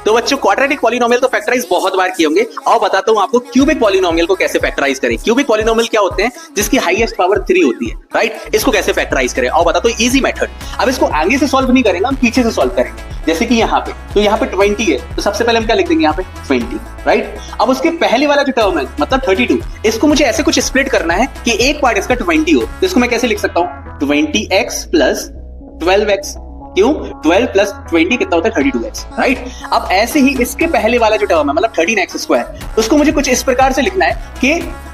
तो बच्चों quadratic polynomial तो फैक्टराइज बहुत बार किए होंगे। और बताता हूं आपको क्यूबिक पॉलिनोमियल को कैसे फैक्टराइज करें। क्यूबिक पॉलिनोमियल क्या होते हैं? जिसकी हाईएस्ट पावर 3 होती है, राइट। इसको कैसे फैक्टराइज करें और बताता हूं इजी मेथड। अब इसको आगे से सॉल्व नहीं करेंगे, हम पीछे से सॉल्व करेंगे। जैसे कि यहाँ पे, तो यहाँ पे 20 है, तो सबसे पहले हम क्या लिख देंगे यहाँ पे 20, राइट। अब उसके पहले वाला जो टर्म है मतलब 32, इसको मुझे ऐसे कुछ स्प्लिट करना है कि एक पार्ट इसका 20 हो। तो इसको मैं कैसे लिख सकता हूं? 20x plus 12x। क्यों? 12 प्लस 20 कितना होता है? 32x, right. अब ऐसे ही इसके पहले वाला जो टर्म है मतलब 13x स्क्वायर, उसको मुझे कुछ इस प्रकार से लिखना है कि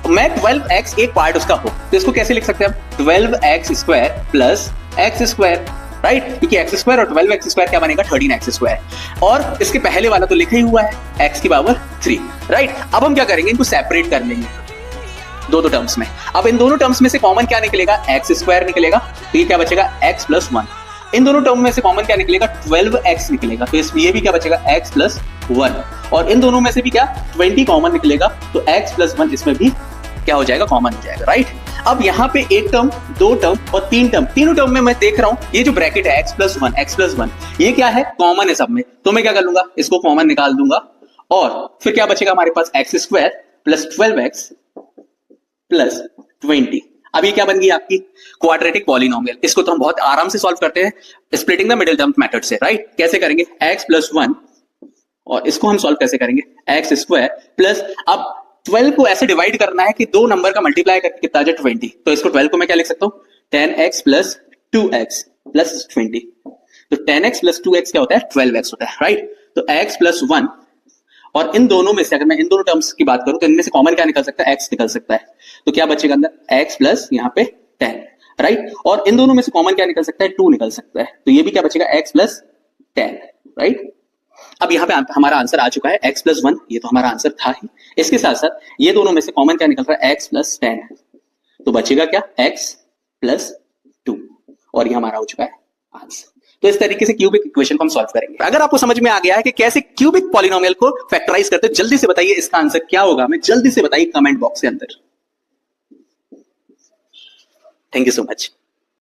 मैं 12x एक पार्ट उसका हो। तो इसको कैसे लिख सकते हैं हम? 12x square plus x square, right. क्योंकि x स्क्वायर और 12x स्क्वायर क्या बनेगा? 13x square. और इसके पहले वाला तो लिखा ही हुआ है x की पावर 3, राइट। अब हम क्या करेंगे? इनको सेपरेट कर लेंगे दो टर्म्स में। अब इन दोनों टर्म्स में से कॉमन क्या निकलेगा? x स्क्वायर निकलेगा। तो ये क्या बचेगा? x plus 1। इन दोनों टर्म में से कॉमन क्या निकलेगा? 12x निकलेगा। तो इसमें ये भी क्या बचेगा? x plus 1। और इन दोनों में से भी क्या? 20 कॉमन निकलेगा। तो x प्लस 1 इसमें भी क्या हो जाएगा? कॉमन हो जाएगा, राइट। अब यहाँ पे एक टर्म, दो टर्म और तीन टर्म, तीनों टर्म में मैं देख रहा हूं ये जो ब्रैकेट है x प्लस 1 ये क्या है? कॉमन है सब में। तो मैं क्या कर लूंगा? इसको कॉमन निकाल दूंगा और फिर क्या बचेगा हमारे पास? x square plus 12x plus 20। अब ये क्या बन गई आपकी? Quadratic polynomial. इसको तो हम बहुत आराम से सॉल्व करते हैं splitting the middle term method से, राइट। कैसे करेंगे? x प्लस 1 और इसको हम सॉल्व कैसे करेंगे? x स्क्वायर प्लस, अब 12 को ऐसे डिवाइड करना है कि दो नंबर का मल्टीप्लाई करके कितना आ जाए? 20। तो इसको 12 को मैं क्या लिख सकता हूं? 10x plus 2x plus 20। तो 10x प्लस 2x क्या होता है? 12x होता है, राइट। तो x प्लस 1, और इन दोनों में से अगर मैं इन दोनों टर्म्स की बात करूं तो इनमें से कॉमन क्या निकल सकता है? x निकल सकता है। तो क्या बचेगा अंदर? x प्लस यहाँ पे 10, राइट। और इन दोनों में से कॉमन क्या निकल सकता है? 2 निकल सकता है। तो ये भी क्या बचेगा? x plus 10, right. अब यहाँ पे हमारा आंसर आ चुका है x प्लस 1, ये तो हमारा आंसर था ही। इसके साथ साथ ये दोनों में से कॉमन क्या निकल रहा है? x plus 10। तो बचेगा क्या? x प्लस 2, और ये हमारा हो चुका है आंसर। तो इस तरीके से क्यूबिक इक्वेशन को हम सॉल्व करेंगे। अगर आपको समझ में आ गया है कि कैसे क्यूबिक पॉलिनोमियल को फैक्टराइज करते हैं, जल्दी से बताइए इसका आंसर क्या होगा। हमें जल्दी से बताइए कमेंट बॉक्स के अंदर। Thank you so much.